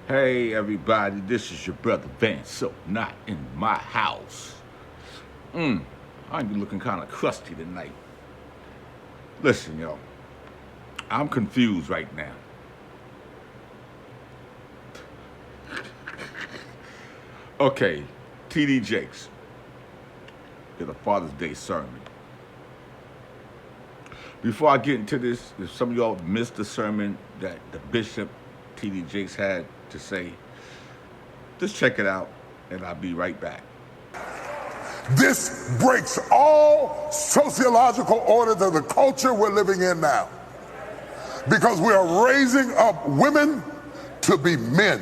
Hey everybody, this is your brother Van Silk, not in my house. I'm looking kind of crusty tonight. Listen, yo, I'm confused right now. Okay, TD Jakes did a Father's Day sermon. Before I get into this, if some of y'all missed the sermon that the Bishop TD Jakes had to say, just check it out and I'll be right back. This breaks all sociological orders of the culture we're living in now, because we are raising up women to be men.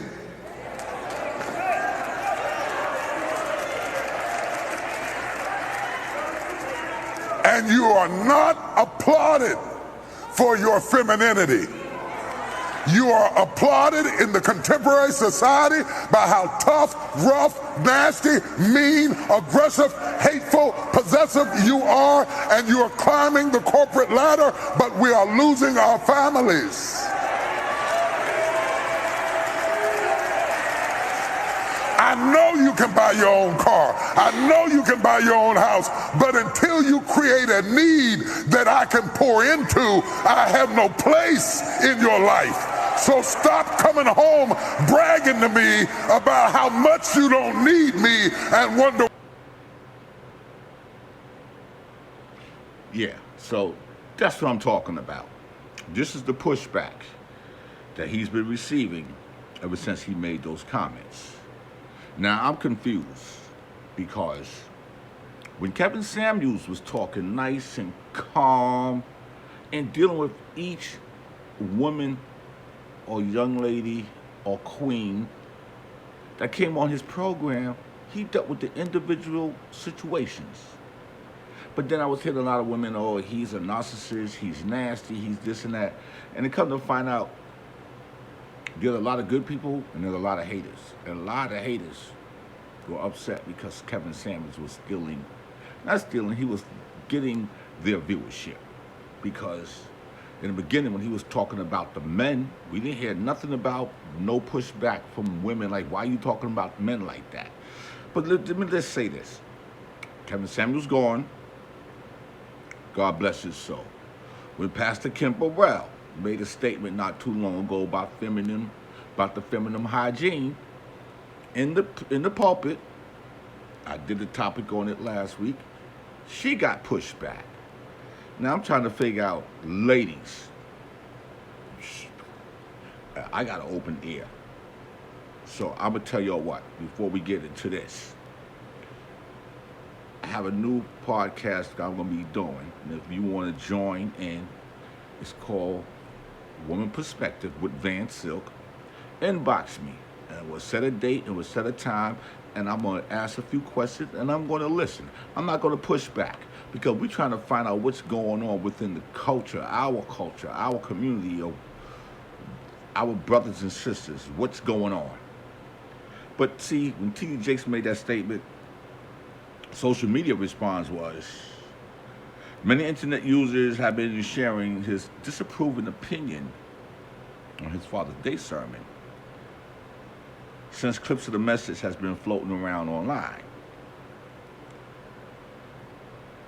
And you are not applauded for your femininity. You are applauded in the contemporary society by how tough, rough, nasty, mean, aggressive, hateful, possessive you are, and you are climbing the corporate ladder, but we are losing our families. I know you can buy your own car. I know you can buy your own house. But until you create a need that I can pour into, I have no place in your life. So stop coming home bragging to me about how much you don't need me and wonder. Yeah, so that's what I'm talking about. This is the pushback that he's been receiving ever since he made those comments. Now, I'm confused because when Kevin Samuels was talking nice and calm and dealing with each woman or young lady or queen that came on his program, he dealt with the individual situations. But then I was hearing a lot of women, oh, he's a narcissist, he's nasty, he's this and that. And it comes to find out, there's a lot of good people and there's a lot of haters. And a lot of haters were upset because Kevin Samuels was he was getting their viewership. Because in the beginning when he was talking about the men, we didn't hear nothing about no pushback from women, like why are you talking about men like that? But let's say this. Kevin Samuels gone, God bless his soul. When Pastor Kim Burrell made a statement not too long ago about the feminine hygiene in the pulpit. I did a topic on it last week. She got pushed back. Now I'm trying to figure out, ladies, I got an open ear. So I'm gonna tell y'all what, before we get into this. I have a new podcast I'm gonna be doing. And if you wanna join in, it's called Woman Perspective with Van Silk. Inbox me, and we'll set a date and we'll set a time, and I'm going to ask a few questions and I'm going to listen. I'm not going to push back because we're trying to find out what's going on within the culture, our community, of our brothers and sisters, what's going on. But see, when TD Jakes made that statement, social media response was, many internet users have been sharing his disapproving opinion on his Father's Day sermon, since clips of the message has been floating around online.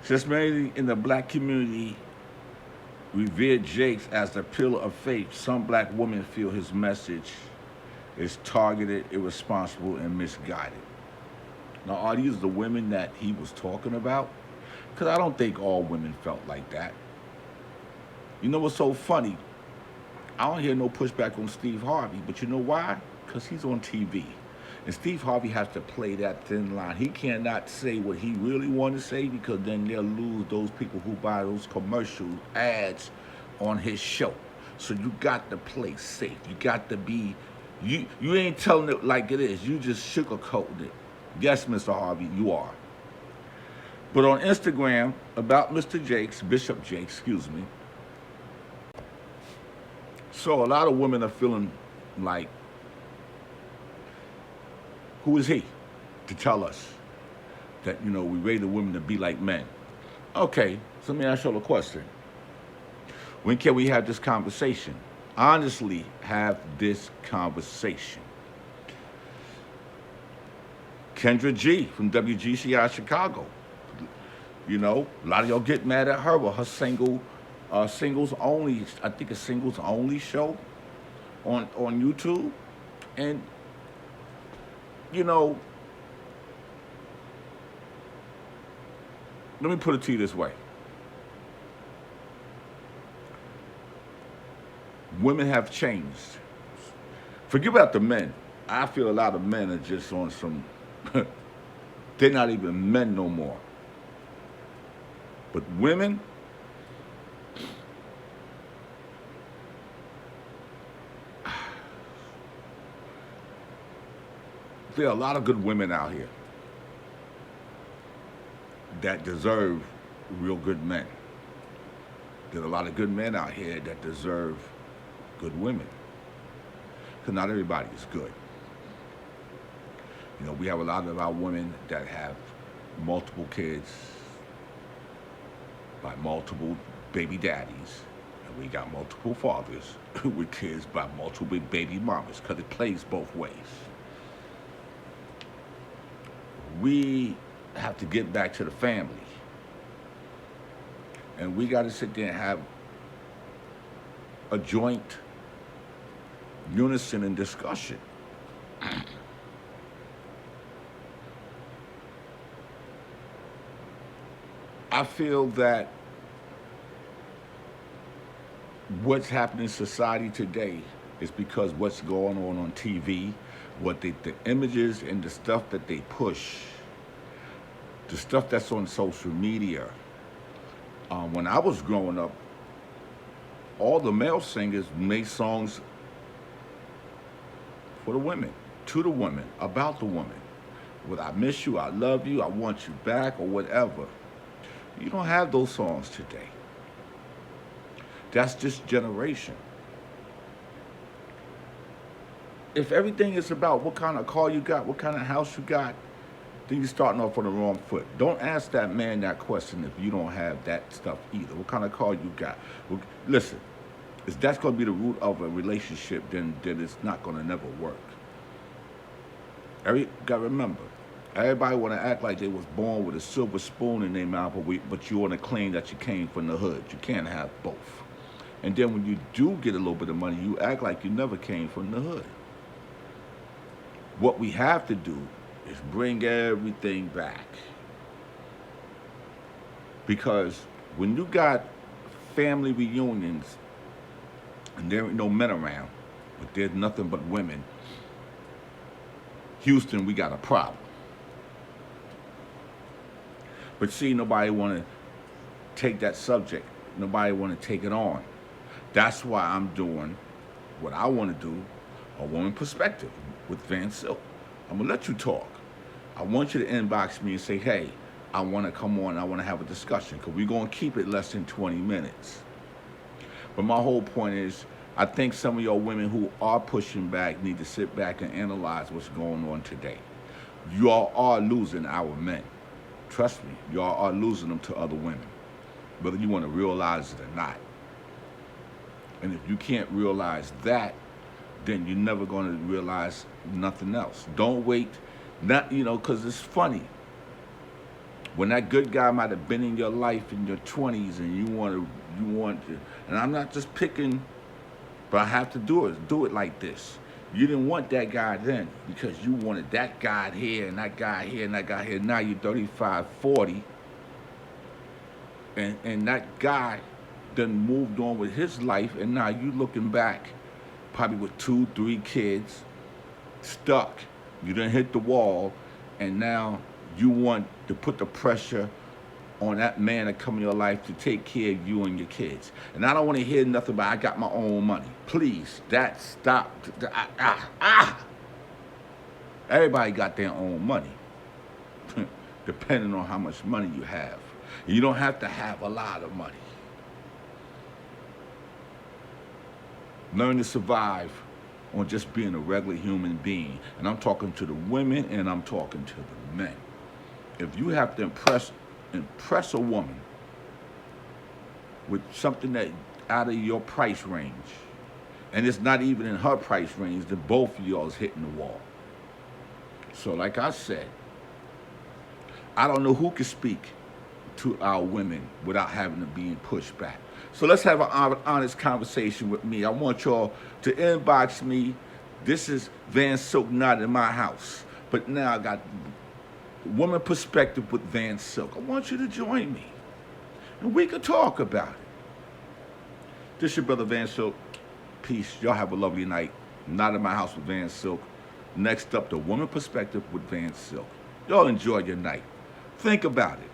Since many in the black community revered Jakes as the pillar of faith, some black women feel his message is targeted, irresponsible, and misguided. Now, are these the women that he was talking about? Because I don't think all women felt like that. You know what's so funny? I don't hear no pushback on Steve Harvey, but you know why? Because he's on TV. And Steve Harvey has to play that thin line. He cannot say what he really wants to say because then they'll lose those people who buy those commercial ads on his show. So you got to play safe. You got to be, you ain't telling it like it is. You just sugarcoating it. Yes, Mr. Harvey, you are. But on Instagram, about Mr. Jakes, Bishop Jakes, excuse me. So a lot of women are feeling like, who is he to tell us that, we raise the women to be like men? Okay, so let me ask you a question. When can we have this conversation? Honestly, have this conversation. Kendra G from WGCI Chicago. You know, a lot of y'all get mad at her with her singles only, I think a singles only show on YouTube. And, you know, let me put it to you this way. Women have changed. Forget about the men. I feel a lot of men are just on some, they're not even men no more. But women, there are a lot of good women out here that deserve real good men. There's a lot of good men out here that deserve good women. Because not everybody is good. You know, we have a lot of our women that have multiple kids by multiple baby daddies. And we got multiple fathers with kids by multiple baby mamas, because it plays both ways. We have to get back to the family. And we got to sit there and have a joint unison and discussion. I feel that what's happening in society today is because what's going on TV, the images and the stuff that they push, the stuff that's on social media. When I was growing up, all the male singers made songs for the women, to the women, about the woman. Whether I miss you, I love you, I want you back, or whatever. You don't have those songs today. That's just generation. If everything is about what kind of car you got, what kind of house you got, then you're starting off on the wrong foot. Don't ask that man that question if you don't have that stuff either. What kind of car you got? Well, listen, if that's going to be the root of a relationship, then it's not going to never work. You got to remember, everybody want to act like they was born with a silver spoon in their mouth, but you want to claim that you came from the hood. You can't have both. And then when you do get a little bit of money, you act like you never came from the hood. What we have to do is bring everything back. Because when you got family reunions and there ain't no men around, but there's nothing but women, Houston, we got a problem. But see, nobody want to take that subject. Nobody want to take it on. That's why I'm doing what I want to do, a woman perspective with Van Silk. I'm going to let you talk. I want you to inbox me and say, hey, I want to come on, I want to have a discussion, because we're going to keep it less than 20 minutes. But my whole point is, I think some of your women who are pushing back need to sit back and analyze what's going on today. Y'all are losing our men. Trust me, y'all are losing them to other women, whether you want to realize it or not. And if you can't realize that, then you're never going to realize nothing else. Don't wait, because it's funny. When that good guy might have been in your life in your 20s and you want to, and I'm not just picking, but I have to do it like this. You didn't want that guy then because you wanted that guy here and that guy here and that guy here. Now you're 35, 40, and that guy done moved on with his life, and now you looking back, probably with 2, 3 kids, stuck. You done hit the wall, and now you want to put the pressure on that man that come in your life to take care of you and your kids. And I don't want to hear nothing about I got my own money. Please, that stop. Everybody got their own money, depending on how much money you have. You don't have to have a lot of money. Learn to survive on just being a regular human being. And I'm talking to the women and I'm talking to the men. If you have to impress a woman with something that out of your price range, and it's not even in her price range, then both of y'all is hitting the wall. So like I said, I don't know who can speak to our women without having to be pushed back. So let's have an honest conversation with me. I want y'all to inbox me. This is Van Silk not in my house, but now I got woman perspective with Van Silk. I want you to join me, and we can talk about it. This your brother Van Silk. Peace. Y'all have a lovely night. Not in my house with Van Silk. Next up, the woman perspective with Van Silk. Y'all enjoy your night. Think about it.